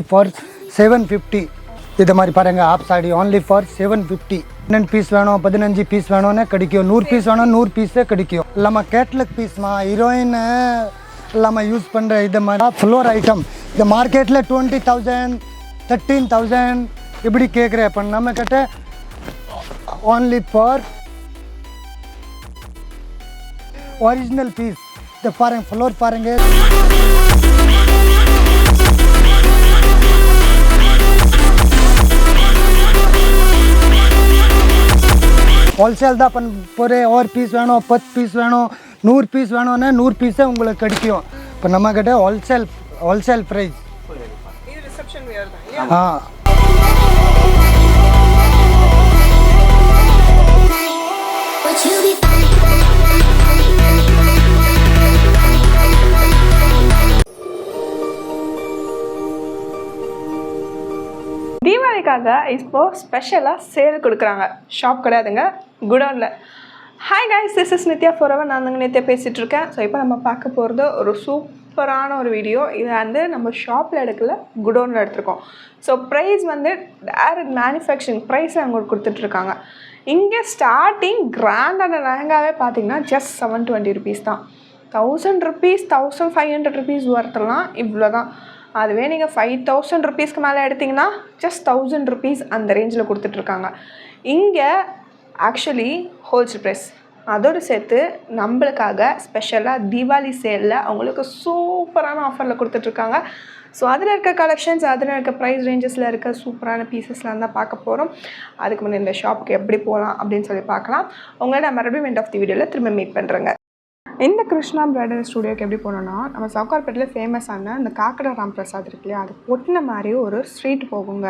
for 750 இது மாதிரி பாருங்க ஆப் சாடி only for 750 10 பீஸ் வேணும் 15 பீஸ் வேணும்னே கிடைக்கும் 100 பீஸ் வேணும் 100 பீஸே கிடைக்கும் நம்ம கேட்லாக் பீஸ்மா ஹீரோயின் நம்ம யூஸ் பண்ற இது மாதிரி ஃப்ளோர் ஐட்டம் இந்த மார்க்கெட்ல 20000 13000 இப்படி கேக்குறே அப்ப நம்ம கிட்ட only for original piece இந்த பாருங்க ஃப்ளோர் பாருங்க होलसेल தான் போறே और पीस வேணும் 10 பீஸ் வேணும் 100 பீஸ் வேணும்னா 100 பீஸே உங்களுக்கு கிடைக்கும் இப்போ நம்ம கிட்ட होलसेल பிரைஸ் இது ரிசெப்ஷன் வேர் தான் हां தீபாவளிக்காக இப்போ ஸ்பெஷலாக சேல் கொடுக்குறாங்க ஷாப் கிடையாதுங்க குடோனில். Hi guys, this is Nithya forever. நான் தாங்க நித்யா பேசிகிட்டு இருக்கேன். ஸோ இப்போ நம்ம பார்க்க போகிறது ஒரு சூப்பரான ஒரு வீடியோ. இது வந்து நம்ம ஷாப்பில் எடுக்கல, குடோனில் எடுத்திருக்கோம். ஸோ ப்ரைஸ் வந்து டேரக்ட் மேனுஃபேக்சரிங் ப்ரைஸில் அவங்க கொடுத்துட்ருக்காங்க. இங்கே ஸ்டார்டிங் கிராண்டான லெஹங்காவே பார்த்தீங்கன்னா ஜஸ்ட் 720 ருபீஸ் தான். 1000 ருபீஸ் 1500 ருபீஸ் ஒர்த்தெல்லாம் இவ்வளோ தான். அதுவே நீங்கள் 5000 ருபீஸ்க்கு மேலே எடுத்திங்கன்னா ஜஸ்ட் 1000 ருபீஸ் அந்த ரேஞ்சில் கொடுத்துட்ருக்காங்க. இங்கே ஆக்சுவலி ஹோல்சேல் ப்ரைஸ் அதோடு சேர்த்து நம்மளுக்காக ஸ்பெஷலாக தீபாவளி சேலில் அவங்களுக்கு சூப்பரான ஆஃபரில் கொடுத்துட்ருக்காங்க. ஸோ அதில் இருக்க கலெக்ஷன்ஸ், அதில் இருக்க ப்ரைஸ் ரேஞ்சஸில் இருக்க சூப்பரான பீசஸ்லாம் தான் பார்க்க போகிறோம். அதுக்கு முன்னே இந்த ஷாப்புக்கு எப்படி போகலாம் அப்படின்னு சொல்லி பார்க்கலாம். உங்களை நான் மறுபடியும் எண்ட் ஆஃப் தி வீடியோவில் திரும்ப மீட் பண்ணுறேங்க. இந்த கிருஷ்ணா பிரைடல் ஸ்டுடியோக்கு எப்படி போனோன்னா, நம்ம சவுகார்பேட்டில் ஃபேமஸான இந்த காக்கடா ராம் பிரசாத் இருக்கு இல்லையா, அது ஒட்டின மாதிரி ஒரு ஸ்ட்ரீட் போகுங்க.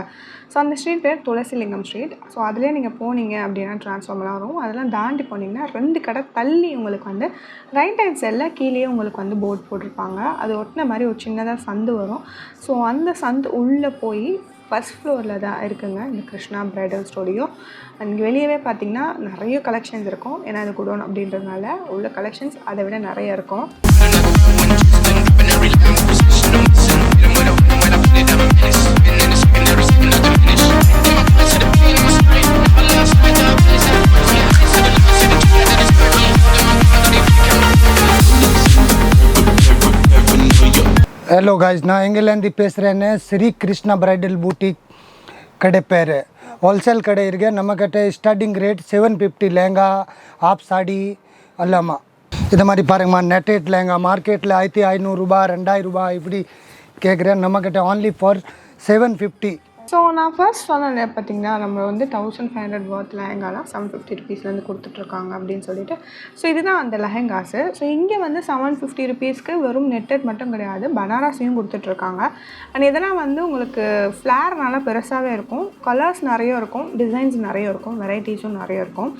ஸோ அந்த ஸ்ட்ரீட் பேர் துளசிலிங்கம் ஸ்ட்ரீட். ஸோ அதிலே நீங்கள் போனீங்க அப்படின்னா ட்ரான்ஸ்ஃபார்ம்லாம் வரும். அதெல்லாம் தாண்டி போனீங்கன்னா 2 கடை தள்ளி உங்களுக்கு வந்து ரைட் ஹேண்ட் சைடில் கீழே உங்களுக்கு வந்து போர்டு போட்டிருப்பாங்க. அது ஒட்டின மாதிரி ஒரு சின்னதாக சந்து வரும். ஸோ அந்த சந்து உள்ளே போய் ஃபர்ஸ்ட் ஃப்ளோரில் தான் இருக்குங்க இந்த கிருஷ்ணா பிரைடல் ஸ்டுடியோ. அண்ட் வெளியவே பார்த்திங்கன்னா நிறைய கலெக்ஷன்ஸ் இருக்கும். ஏன்னா அது குடோன் அப்படின்றதுனால உள்ள கலெக்ஷன்ஸ் அதை விட நிறைய இருக்கும். हेलो गाइस, நான் எங்கேருந்து பேசுகிறேன்னு ஸ்ரீ கிருஷ்ணா பிரைடல் பூட்டிக் கடை பேர். ஹோல்சேல் கடை இருக்கு. நம்ம கிட்ட ஸ்டார்டிங் ரேட் 750 லெஹங்கா ஆப் சாடி எல்லாமா. இது மாதிரி பாருங்கம்மா, நெட்டட் லெஹங்கா மார்க்கெட்டில் 1500 ரூபாய் 2000 ரூபாய் இப்படி கேட்குறேன். நம்ம கிட்ட only for 750. ஸோ நான் ஃபர்ஸ்ட் சொன்னேன் பார்த்தீங்கன்னா, நம்ம வந்து 1500 வாட் லெஹங்காலாம் 750 ருபீஸ்லேருந்து கொடுத்துட்ருக்காங்க அப்படின்னு சொல்லிட்டு. ஸோ இதுதான் அந்த லெஹங்காஸு. ஸோ இங்கே வந்து 750 ருபீஸ்க்கு வெறும் நெட்டட் மட்டும் கிடையாது, பனாரஸையும் கொடுத்துட்ருக்காங்க. அண்ட் இதெல்லாம் வந்து உங்களுக்கு ஃப்ளேர் நல்லா பெருசாகவே இருக்கும், கலர்ஸ் நிறைய இருக்கும், டிசைன்ஸ் நிறைய இருக்கும், வெரைட்டிஸும் நிறைய இருக்கும்.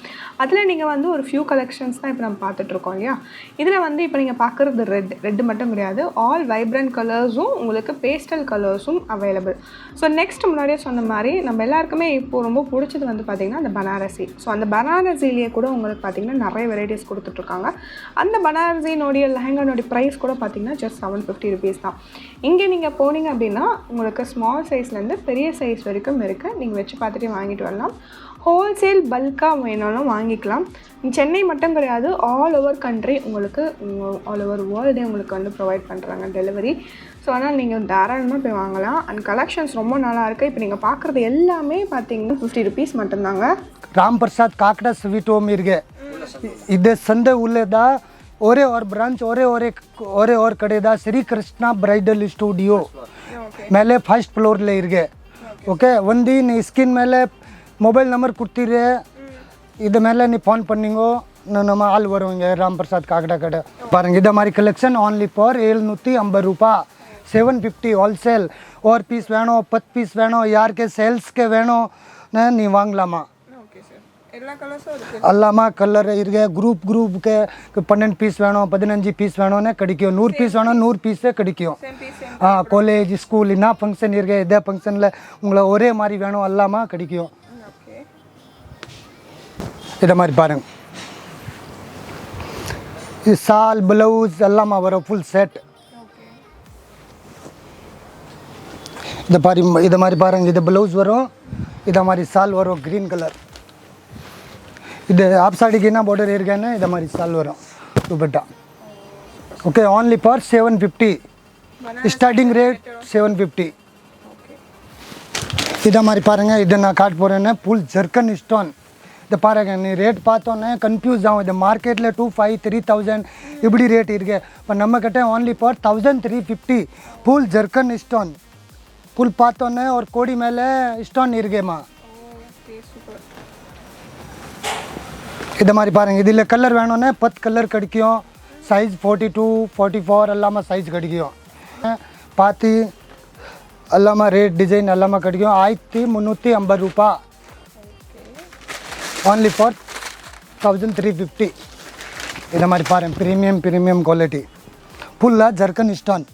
அதில் நீங்கள் வந்து ஒரு ஃபியூ கலெக்ஷன்ஸ் தான் இப்போ நம்ம பார்த்துட்ருக்கோம் இல்லையா. இதில் வந்து இப்போ நீங்கள் பார்க்குறது ரெட்டு மட்டும் கிடையாது, ஆல் வைப்ரண்ட் கலர்ஸும் உங்களுக்கு பேஸ்டல் கலர்ஸும் அவைலபிள். ஸோ நெக்ஸ்ட் முன்னாடியே சொன்ன மாதிரி நம்ம எல்லாருக்குமே இப்போ ரொம்ப பிடிச்சது வந்து பார்த்திங்கன்னா அந்த பனாரசி. ஸோ அந்த பனாரசிலேயே கூட உங்களுக்கு பார்த்திங்கன்னா நிறைய வெரைட்டிஸ் கொடுத்துட்ருக்காங்க. அந்த பனாரசினுடைய லெஹங்கானுடைய ப்ரைஸ் கூட பார்த்திங்கன்னா ஜஸ்ட் 750 ருபீஸ் தான். இங்கே நீங்கள் போனீங்க அப்படின்னா உங்களுக்கு ஸ்மால் சைஸ்லேருந்து பெரிய சைஸ் வரைக்கும் இருக்குது. நீங்கள் வச்சு பார்த்துட்டு வாங்கிட்டு வரலாம். ஹோல்சேல் பல்காக வேணாலும் வாங்கிக்கலாம். சென்னை மட்டும் கிடையாது, ஆல் ஓவர் கண்ட்ரி உங்களுக்கு, ஆல் ஓவர் வேர்ல்டே உங்களுக்கு வந்து ப்ரொவைட் பண்ணுறாங்க டெலிவரி. ஸோ அதனால் நீங்கள் தாராளமாக போய் வாங்கலாம். அண்ட் கலெக்ஷன்ஸ் ரொம்ப நல்லா இருக்குது. இப்போ நீங்கள் பார்க்குறது எல்லாமே பார்த்தீங்கன்னா 50 ருபீஸ் மட்டும்தாங்க. ராம் பிரசாத் காக்கடா ஸ்வீட் ஹோம் இருக்கு. இது சந்தை உள்ளதா ஒரே ஒரு பிரான்ச் ஒரே ஒரு கடை தான் ஸ்ரீ கிருஷ்ணா பிரைடல் ஸ்டுடியோ. மேலே ಫಸ್ಟ್ ಫ್ಲೋರ್ல இருக்கு. ஓகே, ಒಂದು நீ ஸ்கின் மேலே ಮೊಬೈಲ್ ನಂಬರ್ ಕೊಡ್ತೀರಿ. ಇದು ಮೇಲೆ ನೀವು ಫೋನ್ பண்ணிங்கோ நம்ம ஆள் வருவாங்க. ராம் பிரசாத் காக்கடா கடை பாருங்க. இதை மாதிரி கலெக்ஷன் only for 750 ரூபாய் 750 ஹோல்சேல். ஒரு பீஸ் வேணும் 10 பீஸ் வேணும், யாருக்கு சேல்ஸ்க்கு வேணும் நீ வாங்கலாமா. எல்லாமா கலர் இருக்கு. குரூப்புக்கு 12 பீஸ் வேணும் 15 பீஸ் வேணும்னு கிடைக்கும். 100 பீஸ் வேணும் 100 பீஸே கிடைக்கும். காலேஜ் ஸ்கூல் என்ன ஃபங்க்ஷன் இருக்கு, இதே ஃபங்க்ஷனில் உங்களை ஒரே மாதிரி வேணும் எல்லாமா கிடைக்கும். இதை மாதிரி பாருங்க, இது சால் ப்ளவுஸ் எல்லாமா வரும் ஃபுல் செட். இதை மாதிரி பாருங்கள், இது ப்ளவுஸ் வரும், இதை மாதிரி சால் வரும் க்ரீன் கலர். இது ஆப் சாடிக்கு என்ன பார்டர் இருக்கேன்னு இதை மாதிரி சால் வரும் dupatta. Okay, only for 750, starting rate 750. இதை மாதிரி பாருங்கள், இதை நான் காட்ட போகிறேன்னா ஃபுல் ஜர்க்கன் ஸ்டோன். இதை பாருங்கள், நீ ரேட் பார்த்தோன்னே கன்ஃபியூஸ் ஆகும். இது மார்க்கெட்டில் 2500 3000 இப்படி ரேட் இருக்கு. இப்போ நம்மக்கிட்ட only for 1350 full ஜர்க்கன் stone. Full பார்த்தோன்னே ஒரு கோடி மேலே ஸ்டோன் இருக்கேம்மா. இதை மாதிரி பாருங்கள், இதில் கலர் வேணும்னா 10 கலர் கிடைக்கும். சைஸ் 42 44 எல்லாமே சைஸ் கிடைக்கும். பார்த்து எல்லாமே ரேட் டிசைன் எல்லாமே கிடைக்கும். 1350 ரூபா, only for 1350. இதை மாதிரி பாருங்கள், ப்ரீமியம் குவாலிட்டி ஃபுல்லாக ஜர்க்கன் ஸ்டோன்.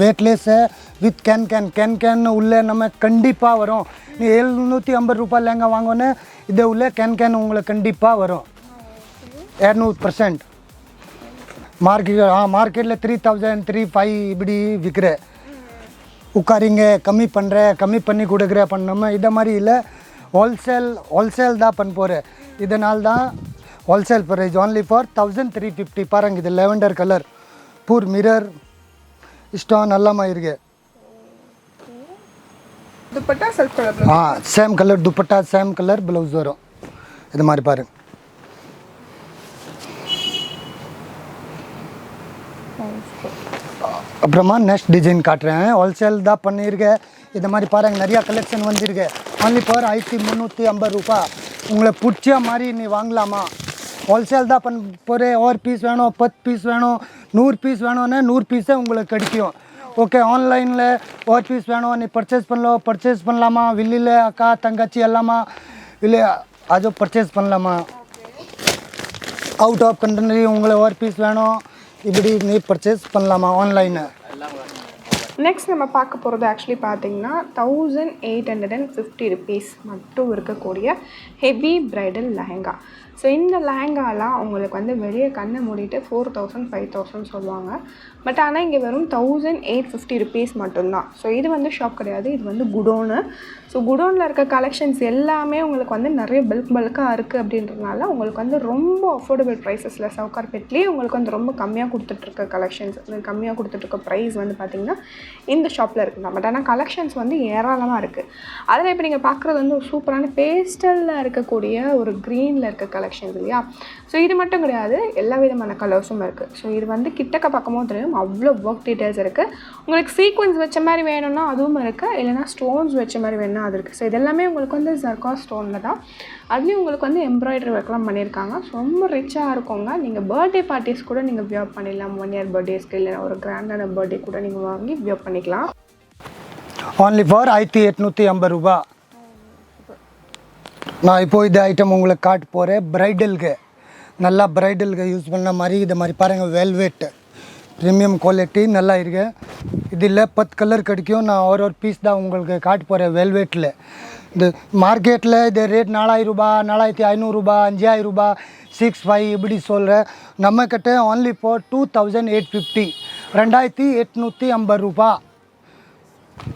வெயிட்லெஸ் வித் கேன் உள்ளே நம்ம கண்டிப்பாக வரும். நீ 750 ரூபா லேங்க வாங்கோன்னே இதை உள்ளே கேன் உங்களுக்கு கண்டிப்பாக வரும் 200%. மார்க்கெட்டில் 3000 3500 இப்படி விற்கிற. உட்காரிங்க கம்மி பண்ணி கொடுக்குற பண்ணாமல் இதை மாதிரி இல்லை. ஹோல்சேல் தான் பண்ண போகிறேன். இதனால தான் ஹோல்சேல் ப்ரைஸ் only for 1350. பாருங்கள், இது lavender colour pure mirror stone எல்லாமே இருக்கு. Dupatta self colour same colour dupatta same colour blouse वரும். இது மாதிரி பாருங்க. அப்புறமா நெக்ஸ்ட் டிசைன் காட்டுறேன். ஹோல்சேல் தான் பண்ணியிருக்கேன். இது மாதிரி பாருங்கள், நிறையா கலெக்ஷன் வந்திருக்கு. only for 1350 ரூபா. உங்களை பிடிச்ச மாதிரி நீ வாங்கலாமா. ஹோல்சேல் தான் பண்ண போகிறேன். ஒரு பீஸ் வேணும், 10 பீஸ் வேணும், 100 பீஸ் வேணும்னா 100 பீஸே உங்களுக்கு கிடைக்கும். ஓகே, ஆன்லைனில் ஒரு பீஸ் வேணும் நீ பர்ச்சேஸ் பண்ணலாமா. வெளியில் அக்கா தங்கச்சி எல்லாமா இல்லை அது பர்ச்சேஸ் பண்ணலாமா. அவுட் ஆஃப் கண்ட்ரி உங்களை ஒரு பீஸ் வேணும் இப்படி நீ பர்ச்சேஸ் பண்ணலாமா ஆன்லைனு. நெக்ஸ்ட் நம்ம பார்க்க போகிறது ஆக்சுவலி பார்த்தீங்கன்னா 1850 ருபீஸ் மட்டும் இருக்கக்கூடிய ஹெவி பிரைடல் லெஹெங்கா. ஸோ இந்த லெஹெங்காலாம் உங்களுக்கு வந்து வெளியே கண்ணை மூடிட்டு 4000 5000 சொல்லுவாங்க. பட் ஆனால் இங்கே வெறும் 1850 ருபீஸ் மட்டும்தான். ஸோ இது வந்து ஷாப் கிடையாது, இது வந்து குடோனு. ஸோ குடோனில் இருக்க கலெக்ஷன்ஸ் எல்லாமே உங்களுக்கு வந்து நிறைய பல்காக இருக்குது. அப்படின்றதுனால உங்களுக்கு வந்து ரொம்ப அஃபோர்டபுள் ப்ரைஸஸில் சவுகார்பேட்லேயே உங்களுக்கு வந்து ரொம்ப கம்மியாக கொடுத்துட்ருக்க கலெக்ஷன்ஸ், கம்மியாக கொடுத்துட்ருக்க ப்ரைஸ் வந்து பார்த்திங்கன்னா இந்த ஷாப்பில் இருக்குங்க. பட் ஆனால் கலெக்ஷன்ஸ் வந்து ஏராளமாக இருக்குது. அதில் இப்போ நீங்கள் பார்க்குறது வந்து ஒரு சூப்பரான பேஸ்டலில் இருக்கக்கூடிய ஒரு க்ரீனில் இருக்க கலெக்ஷன்ஸ் இல்லையா. ஸோ இது மட்டும் கிடையாது, எல்லா விதமான கலர்ஸும் இருக்குது. ஸோ இது வந்து கிட்டக்க பார்க்கும்போது தெரியும் அவ்வளோ ஒர்க் டீட்டெயில்ஸ் இருக்குது. உங்களுக்கு சீக்வன்ஸ் வச்ச மாதிரி வேணும்னா அதுவும் இருக்குது, இல்லைனா ஸ்டோன்ஸ் வச்ச மாதிரி வேணும்னா அது இருக்குது. ஸோ இதெல்லாமே உங்களுக்கு வந்து ஜர்கா ஸ்டோனில் தான். அதுலேயும் உங்களுக்கு வந்து எம்ப்ராய்டரி ஒர்க்லாம் பண்ணியிருக்காங்க. ஸோ ரொம்ப ரிச்சாக இருக்குங்க. நீங்கள் பர்த்டே பார்ட்டிஸ் கூட நீங்கள் வியர் பண்ணிடலாம். 1 இயர் பர்த்டேஸ்க்கு இல்லை ஒரு கிராண்டான பர்த்டே கூட நீங்கள் வாங்கி வியர் பண்ணிக்கலாம். only for 1850 ரூபா. நான் இப்போ இந்த ஐட்டம் உங்களுக்கு காட்ட போகிறேன். ப்ரைடலுக்கு நல்லா ப்ரைடலுக்கு யூஸ் பண்ண மாதிரி இது மாதிரி பாருங்கள், வெல்வெட் ப்ரீமியம் குவாலிட்டி நல்லா இருக்கு. இதில் 10 கலர் கிடைக்கும். நான் ஒரு பீஸ் தான் உங்களுக்கு காட்ட போகிறேன் வெல்வெட்டில். இந்த மார்க்கெட்டில் இது ரேட் 4000 ரூபா 4500 ரூபா 5000 ரூபா 65 இப்படி சொல்கிறேன். நம்மக்கிட்ட only for 2850 2850 ரூபா.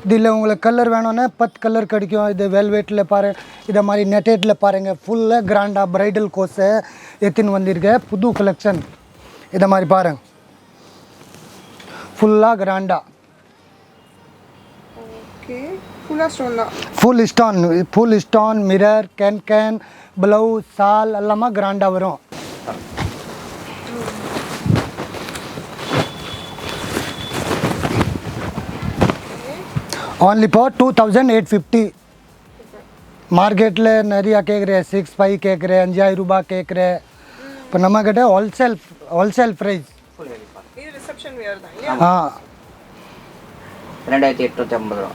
இதில் உங்களுக்கு கலர் வேணும்னா 10 கலர் கிடைக்கும். இது வெல்வெட்டில் பாருங்கள், இதை மாதிரி நெட்டேட்டில் பாருங்கள், ஃபுல்லாக கிராண்டாக ப்ரைடல் கோர்ஸை எத்தின்னு வந்திருக்கேன். புது கலெக்ஷன் இதை மாதிரி பாருங்கள், ஃபுல்லாக கிராண்டாக full stone mirror can blouse சால் எல்லாமே கிராண்டாக வரும். only for 2850. மார்க்கெட்டில் நிறையா கேட்குறேன், 65 கேட்குறேன், 5000 ரூபா கேட்குறேன். இப்போ நம்மக்கிட்ட ஹோல்சேல் ப்ரைஸ். ஆ 2850 ரூபா.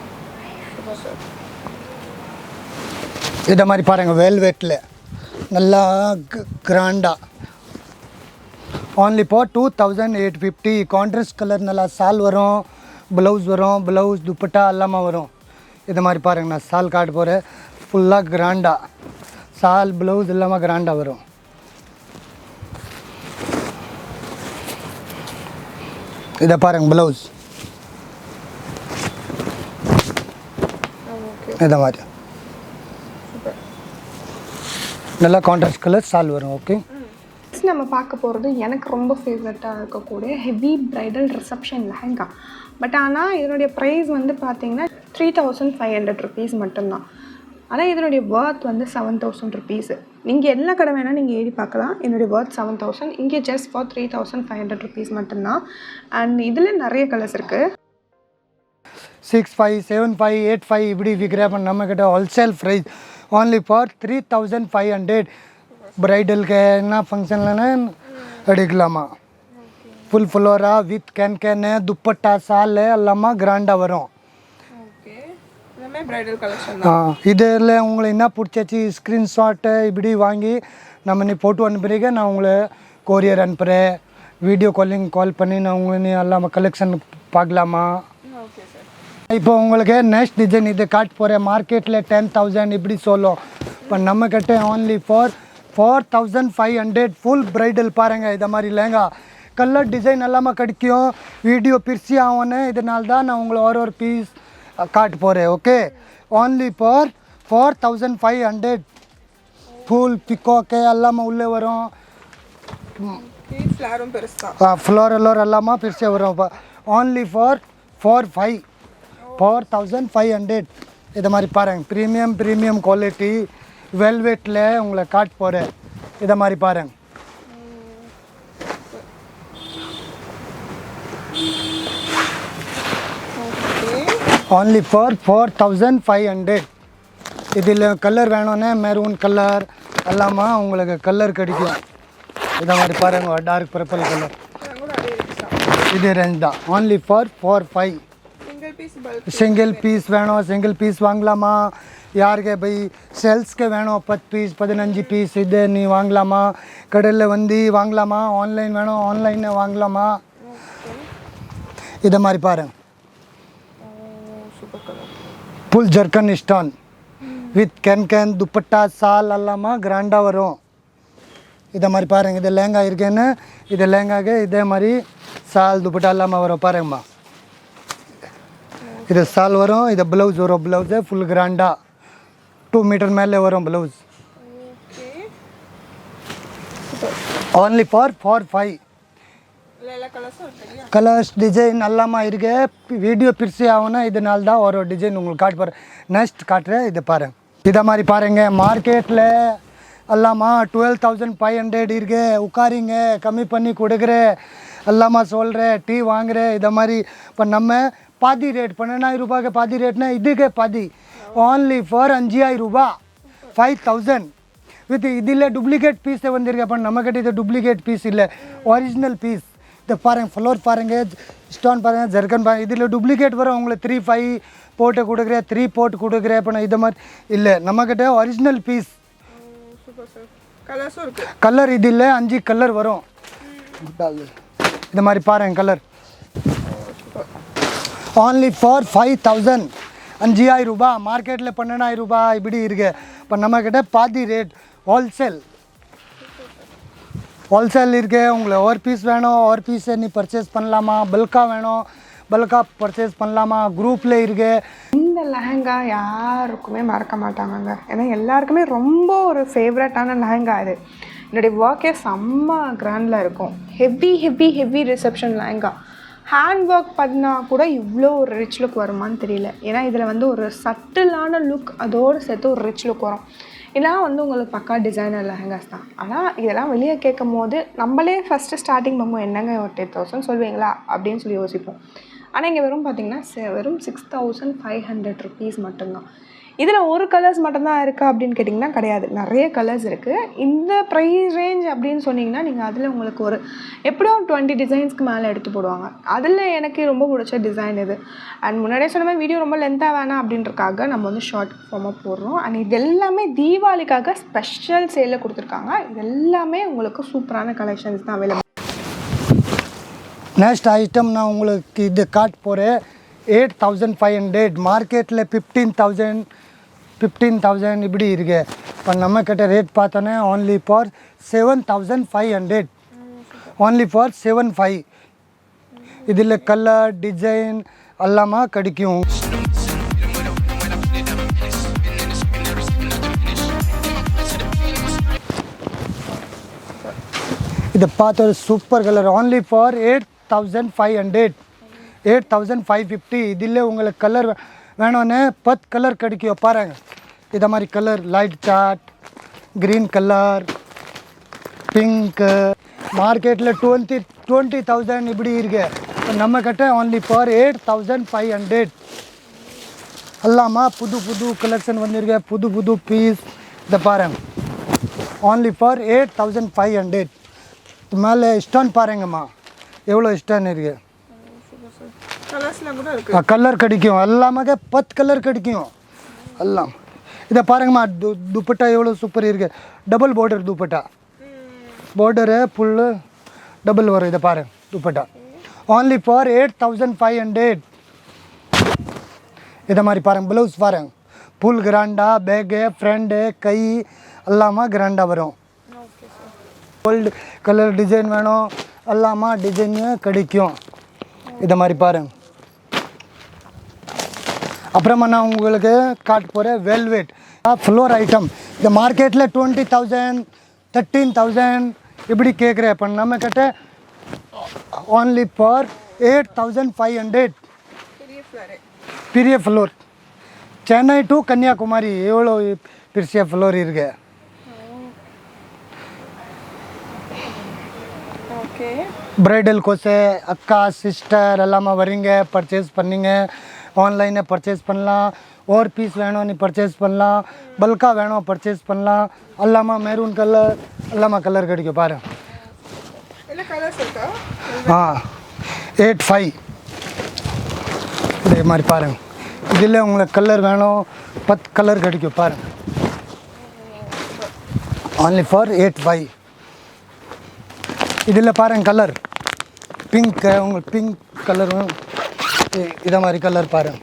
இதை மாதிரி பாருங்கள், வெல்வெட்டில் நல்லா கிராண்டாக only for 2850. கான்ட்ராஸ்ட் கலர் நல்லா சால் வரும், ப்ளவுஸ் வரும், ப்ளவுஸ் துப்பட்டா எல்லாமே வரும். இது மாதிரி பாருங்கள், நான் சால் காட்ட போகிறேன். ஃபுல்லாக கிராண்டாக சால் ப்ளவுஸ் எல்லாமே கிராண்டாக வரும். இதை பாருங்கள், ப்ளவுஸ் ஓகே இந்த மாதிரி நல்லா கான்ட்ராஸ்ட் கலர் சால் வரும். ஓகே நெக்ஸ்ட் நம்ம பார்க்க போகிறது எனக்கு ரொம்ப ஃபேவரட்டாக இருக்கக்கூடிய heavy bridal reception lehenga. But ஆனால் இதனுடைய ப்ரைஸ் வந்து பார்த்தீங்கன்னா 3500 ருபீஸ் மட்டும்தான். ஆனால் இதனுடைய ஒர்த் வந்து 7000 ருபீஸு. நீங்கள் எல்லா கடை வேணால் நீங்கள் ஏறி பார்க்கலாம். என்னுடைய ஒர்த் 7000, இங்கே ஜஸ்ட் ஃபார் 3500 ருபீஸ் மட்டும்தான். அண்ட் இதில் நிறைய கலர்ஸ் இருக்குது. 65, 75, 85 இப்படி விற்கிற நம்மக்கிட்ட ஹோல்சேல் ப்ரைஸ் ஓன்லி ஃபார் 3500. ப்ரைடலுக்கு என்ன ஃபங்க்ஷன்லன்னு எடுக்கலாமா. Full Flora with can dupatta சால் எல்லாமா கிராண்டாக வரும். Bridal collection. இதில் உங்களை என்ன பிடிச்சாச்சு ஸ்க்ரீன்ஷாட்டு இப்படி வாங்கி நம்ம நீ போட்டு அனுப்புறீங்க. நான் உங்களை கொரியர் அனுப்புகிறேன். வீடியோ கால் பண்ணி நான் உங்களை நீ எல்லாமே கலெக்ஷன் பார்க்கலாமா. இப்போ உங்களுக்கு நெக்ஸ்ட் டிசைன் இது காட்ட போகிறேன். மார்க்கெட்டில் 10,000 இப்படி சொல்லும். இப்போ நம்மக்கிட்ட ஓன்லி ஃபார் 4500 ஃபுல் ப்ரைடல் பாருங்கள். இதை மாதிரி லெஹங்கா கலர் டிசைன் எல்லாமே கிடைக்கும். வீடியோ பிரிச்சு ஆகும்னு இதனால தான் நான் உங்களை ஒரு பீஸ் காட்ட போகிறேன். ஓகே ஓன்லி ஃபார் 4500 ஃபுல் பிக்கோக்கு எல்லாமே உள்ளே வரும். ஃப்ளோரலோர் எல்லாமே பிரிச்சு வரும். ஓன்லி ஃபார் 4500 இதை மாதிரி பாருங்கள். ப்ரீமியம் குவாலிட்டி வெல்வெட்டில் உங்களை காட்ட போகிறேன். இதை மாதிரி பாருங்கள். Only for 4500. இதில் கலர் வேணும்னா மெரூன் கலர் எல்லாமா உங்களுக்கு கலர் கிடைக்கும். இதை மாதிரி பாருங்க. டார்க் பர்பிள் கலர் இது ரேஞ்ச் தான். Only for 45. சிங்கிள் பீஸ் வேணும் சிங்கிள் பீஸ் வாங்கலாமா. யாருக்கு பை சேல்ஸ்க்கு வேணும் 10 பீஸ் 15 பீஸ் இது நீ வாங்கலாமா. கடையில் வந்து வாங்கலாமா. ஆன்லைன் வேணும் ஆன்லைனில் வாங்கலாமா. இதை மாதிரி பாருங்கள். Full ஜர்க்கன் stone with can dupatta சால் எல்லாமா கிராண்டாக வரும். இதை மாதிரி பாருங்கள். இது லெஹங்கா இருக்கேன்னு இது லெஹங்காக்கு இதே மாதிரி சால் துப்பட்டா எல்லாமே வரும். பாருங்கம்மா இது சால் வரும். இது ப்ளவுஸ் வரும். ப்ளவுஸு ஃபுல் கிராண்டாக 2 மீட்டர் மேலே வரும் blouse. Only for 45. Colours design எல்லாமே இருக்கு. வீடியோ பிரிச்சு ஆகும்னா இதனால தான் ஒரு டிசைன் உங்களுக்கு காட்டு போகிறேன். நெக்ஸ்ட் காட்டுறேன். இதை பாருங்கள். இதை மாதிரி பாருங்கள். மார்க்கெட்டில் எல்லாமா 12,500 இருக்கு. உட்காரிங்க கம்மி பண்ணி கொடுக்குறேன் எல்லாமா சொல்கிறேன். டீ வாங்குறேன். இதை மாதிரி இப்போ நம்ம பாதி ரேட் 12,000 ரூபாய்க்கு பாதி ரேட்னா இதுக்கே பாதி. ஓன்லி ஃபார் 5,000 ரூபா 5000 வித் இதில் டூப்ளிகேட் பீஸை வந்திருக்கு. அப்போ நம்மக்கிட்ட இது டூப்ளிகேட் பீஸ் இல்லை ஒரிஜினல் பீஸ். இதை பாருங்கள். ஃப்ளோர் பாருங்கள். ஸ்டோன் பாருங்கள். ஜர்கன் பாருங்கள். இதில் டூப்ளிகேட் வரும். உங்களுக்கு 3, 5 போட்டு கொடுக்குறேன் 3 போட்டு கொடுக்குறேன். இப்போ நான் இது மாதிரி இல்லை நம்மக்கிட்ட ஒரிஜினல் பீஸ். கலர் இதில் 5 கலர் வரும். இது மாதிரி பாருங்கள் கலர். ஓன்லி ஃபார் 5000 5,000 ரூபா. மார்க்கெட்டில் 12,000 ரூபா இப்படி இருக்கு. இப்போ நம்மக்கிட்ட பாதி ரேட் ஹோல்சேல் இருக்கு. உங்களுக்கு ஒரு பீஸ் வேணும் ஒரு பீஸை நீ பர்ச்சேஸ் பண்ணலாமா. பல்காக வேணும் பல்காக பர்ச்சேஸ் பண்ணலாமா. குரூப்பில் இருக்கு. இந்த லெஹங்கா யாருக்குமே மறக்க மாட்டாங்கங்க. ஏன்னா எல்லாருக்குமே ரொம்ப ஒரு ஃபேவரட்டான லெஹங்கா இது. என்னுடைய ஒர்க்கே செம்ம கிராண்டில் இருக்கும். Heavy reception lehenga. Hand work பண்ணால் கூட இவ்வளோ ஒரு ரிச் லுக் வருமானு தெரியல. ஏன்னா இதில் வந்து ஒரு சட்டிலான லுக் அதோடு சேர்த்து ஒரு ரிச் லுக் வரும். இதெல்லாம் வந்து உங்களுக்கு பக்கா டிசைனர் லெஹங்காஸ் தான். ஆனால் இதெல்லாம் வெளியே கேட்கும் போது நம்மளே ஃபஸ்ட்டு ஸ்டார்டிங் பண்ணும்போது என்னங்க ஒரு 10,000 சொல்வீங்களா அப்படின்னு சொல்லி யோசிப்போம். ஆனால் இங்கே வெறும் பார்த்திங்கன்னா வெறும் 6,500 ருபீஸ் மட்டும்தான். இதில் ஒரு கலர்ஸ் மட்டும்தான் இருக்கா அப்படின்னு கேட்டிங்கன்னா கிடையாது. நிறைய கலர்ஸ் இருக்குது. இந்த ப்ரைஸ் ரேஞ்ச் அப்படின்னு சொன்னிங்கன்னா நீங்கள் அதில் உங்களுக்கு ஒரு எப்படியும் 20 டிசைன்ஸ்க்கு மேலே எடுத்து போடுவாங்க. அதில் எனக்கு ரொம்ப பிடிச்ச டிசைன் இது. அண்ட் முன்னாடியே சொன்ன மாதிரி வீடியோ ரொம்ப லென்த்தாக வேணாம் அப்படின்றக்காக நம்ம வந்து ஷார்ட் ஃபார்மாக போடுறோம். அண்ட் இது எல்லாமே தீபாவளிக்காக ஸ்பெஷல் சேலில் கொடுத்துருக்காங்க. இது எல்லாமே உங்களுக்கு சூப்பரான கலெக்ஷன்ஸ் தான் அவைலபிள். நெக்ஸ்ட் ஐட்டம் நான் உங்களுக்கு இது காட்ட போகிறேன். 8,500. மார்க்கெட்டில் 15,000 இப்படி இருக்கு. இப்போ நம்மக்கிட்ட ரேட் பார்த்தோன்னே ஓன்லி ஃபார் 7,500. Only for 75. இதில் கலர் டிசைன் எல்லாமே கிடைக்கும். இது பார்த்து ஒரு சூப்பர் கலர் only for 8500 8550 இதில் உங்களுக்கு கலர் வேணும்னு 10 கலர் கிடைக்கும் பாருங்க இதை மாதிரி கலர் லைட் சாட் க்ரீன் கலர் பிங்க் மார்க்கெட்டில் 20,000 இப்படி இருக்கு நம்ம கிட்ட only for 8500 எல்லாமா புது புது கலெக்ஷன் வந்திருக்கு புது புது பீஸ் இதை பாருங்க only for 8500 மேலே ஸ்டோன் பாருங்கம்மா எவ்வளோ ஸ்டோன் இருக்கு கலர் கிடைக்கும் எல்லாமே 10 கலர் கிடைக்கும் எல்லாம் இதை பாருங்கம்மா துப்பட்டா எவ்வளோ சூப்பர் இருக்கு double border dupatta border full double வரும் இதை பாருங்க துப்பட்டா only for 8500 இதை மாதிரி பாருங்க ப்ளவுஸ் பாருங்க ஃபுல் கிராண்டா பேக்கு ஃப்ரண்ட்டு கை எல்லாமே கிராண்டாக வரும் கோல்டு கலர் டிசைன் வேணும் எல்லாமா டிசைனு கிடைக்கும் இதை மாதிரி பாருங்க அப்புறமா நான் உங்களுக்கு காட்ட போகிறேன் வெல்வெட் ஃப்ளோர் ஐட்டம் இந்த மார்க்கெட்டில் 20,000 13,000 இப்படி கேட்குறேன் இப்போ நம்ம கிட்ட only for 8500 பெரிய ஃப்ளோர் சென்னை டு கன்னியாகுமரி எவ்வளோ பெரிய ஃப்ளோர் இருக்கு பிரைடல் கோர்ஸு அக்கா சிஸ்டர் எல்லாமே வரீங்க பர்ச்சேஸ் பண்ணிங்க ஆன்லைனில் பர்ச்சேஸ் பண்ணலாம் ஒரு பீஸ் வேணும் நீ பர்ச்சேஸ் பண்ணலாம் பல்காக வேணும் பர்ச்சேஸ் பண்ணலாம் எல்லாமே மெரூன் கலர் எல்லாமே கலர் கிடைக்கும் பாரு ஆ 85 இதே மாதிரி பாருங்க இதில் உங்களுக்கு கலர் வேணும் 10 கலர் கிடைக்கும் பாருங்க only for 85 இதில் பாருங்க கலர் பிங்க் உங்களுக்கு பிங்க் கலர் இதை மாதிரி கலர் பாருங்க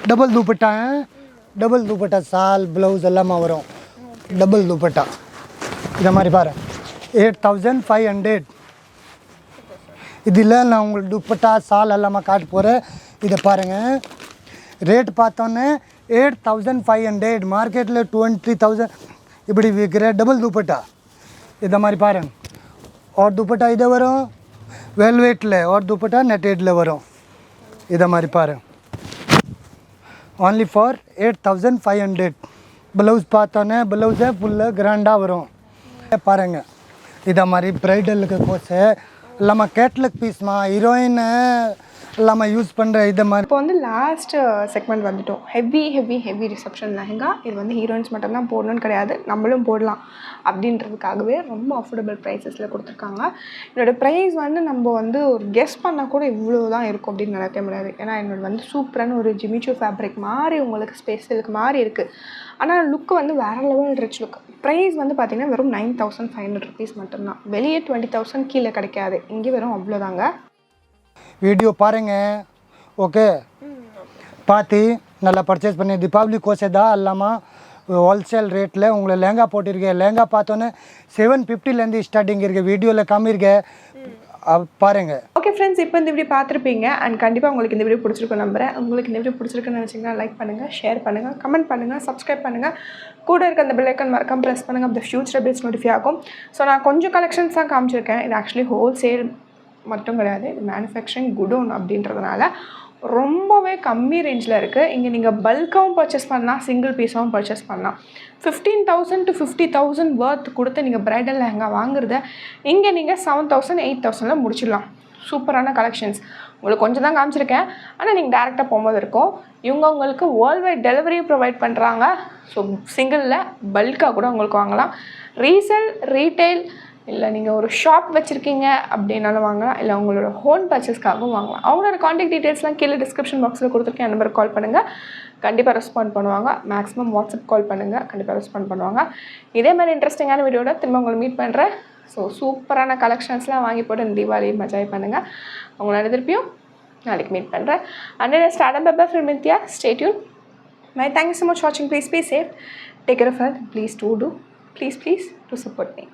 டபுள் துப்பட்டா சால் ப்ளவுஸ் எல்லாமே வரும் டபுள் துப்பட்டா இதை மாதிரி பாருங்க 8500 இதில் நான் உங்களுக்கு துப்பட்டா சால் எல்லாமே காட்ட போகிறேன் இதை பாருங்கள் ரேட் பார்த்தோன்னே 8500 மார்க்கெட்டில் 20,000 இப்படி விற்கிற டபுள் துப்பட்டா இதை மாதிரி பாருங்க और दुपट्टा इधर वरों वेलवेट ले और दुपट्टा नेटेड ले वरों इधर हमारी पारे only for 8500 ब्लाउज पाता ने ब्लाउज है फुल ग्रांडा वरों पारेंगे इधर हमारी ब्राइडल के कोर्स है लम्मा कैटलॉग पीस मा हीरोइन எல்லாமே யூஸ் பண்ணுற இதை மாதிரி இப்போ வந்து லாஸ்ட் செக்மெண்ட் வந்துட்டோம் ஹெவி ரிசப்ஷன் லெஹங்கா இது வந்து ஹீரோயின்ஸ் மட்டும்தான் போடணும்னு கிடையாது நம்மளும் போடலாம் அப்படின்றதுக்காகவே ரொம்ப அஃபோர்டபுள் ப்ரைஸஸில் கொடுத்துருக்காங்க என்னோடய ப்ரைஸ் வந்து நம்ம வந்து ஒரு கெஸ் பண்ணால் கூட இவ்வளோ தான் இருக்கும் அப்படின்னு நினைக்க முடியாது ஏன்னா என்னோட வந்து சூப்பரான ஒரு ஜிமிச்சோ ஃபேப்ரிக் மாதிரி உங்களுக்கு ஸ்பேஸிலுக்கு மாதிரி இருக்குது ஆனால் லுக்கு வந்து வேறு லெவல் ரிச் லுக் ப்ரைஸ் வந்து பார்த்திங்கன்னா வெறும் 9,500 rupees மட்டும்தான் வெளியே 20,000 கீழே கிடைக்காது இங்கே வெறும் அவ்வளோதாங்க வீடியோ பாருங்கள் ஓகே பார்த்து நல்லா பர்ச்சேஸ் பண்ணி தீபாவளி கோசேதா இல்லாமல் ஹோல்சேல் ரேட்டில் உங்களை லெஹங்கா போட்டிருக்கேன் லெஹங்கா பார்த்தோன்னே 750லேருந்து ஸ்டார்டிங் இருக்குது வீடியோவில் காமியிருக்கேன் பாருங்கள் ஓகே ஃப்ரெண்ட்ஸ் இப்போ இந்த வீடியோ பார்த்துருப்பீங்க அண்ட் கண்டிப்பாக உங்களுக்கு இந்த வீடியோ பிடிச்சிருக்கும் நம்புறேன் உங்களுக்கு இந்த வீடியோ பிடிச்சிருக்குன்னு நினச்சிங்கன்னா லைக் பண்ணுங்கள் ஷேர் பண்ணுங்கள் கமெண்ட் பண்ணுங்கள் சப்ஸ்கிரைப் பண்ணுங்கள் கூட இருக்க அந்த பெல் ஐக்கான் மறக்காம ப்ரெஸ் பண்ணுங்கள் அப்படி ஃபியூச்சர் அப்டேட்ஸ் நோட்டிஃபை ஆகும் ஸோ நான் கொஞ்சம் கலெக்ஷன்ஸ் தான் காமிச்சிருக்கேன் இது ஆக்சுவலி ஹோல்சேல் மட்டும் கிடையாது இது மேனுஃபேக்சரிங் குடோன் அப்படின்றதுனால ரொம்பவே கம்மி ரேஞ்சில் இருக்குது இங்கே நீங்கள் பல்காகவும் பர்ச்சேஸ் பண்ணலாம் சிங்கிள் பீஸாகவும் பர்ச்சேஸ் பண்ணலாம் 15,000 to 50,000 வர்த் கொடுத்து நீங்கள் ப்ரைடல் லெஹங்கா வாங்குறத இங்கே நீங்கள் 7,000 8,000 முடிச்சிடலாம் சூப்பரான கலெக்ஷன்ஸ் உங்களுக்கு கொஞ்சம் தான் காமிச்சிருக்கேன் ஆனால் நீங்கள் டேரெக்டாக போகும்போது இருக்கும் இவங்க உங்களுக்கு வேர்ல்டு வைட் டெலிவரியும் ப்ரொவைட் பண்ணுறாங்க ஸோ சிங்கிளில் பல்காக கூட உங்களுக்கு வாங்கலாம் ரீசேல் ரீட்டெயில் இல்லை நீங்கள் ஒரு ஷாப் வச்சுருக்கீங்க அப்படின்னாலும் வாங்கலாம் இல்லை உங்களோட ஹோம் பர்ச்சேஸ்க்காகவும் வாங்கலாம் அவங்களோட காண்டாக்ட் டீட்டெயில்ஸ்லாம் கீழே டிஸ்கிரிப்ஷன் பாக்ஸில் கொடுத்துருக்கேன் நம்பருக்கு கால் பண்ணுங்கள் கண்டிப்பாக ரெஸ்பாண்ட் பண்ணுவாங்க மேக்ஸிமம் வாட்ஸ்அப் கால் பண்ணுங்கள் கண்டிப்பாக ரெஸ்பாண்ட் பண்ணுவாங்க இதே மாதிரி இன்ட்ரெஸ்டிங்கான வீடியோட திரும்ப உங்களை மீட் பண்ணுறேன் ஸோ சூப்பரான கலெக்ஷன்ஸ்லாம் வாங்கி போட்டு இந்த தீபாவளி மஜாய் பண்ணுங்கள் உங்களை திருப்பியும் நாளைக்கு மீட் பண்ணுறேன் and start up pepper from India stay tune my thank you so much வாட்சிங் please be safe take care of health please do support me.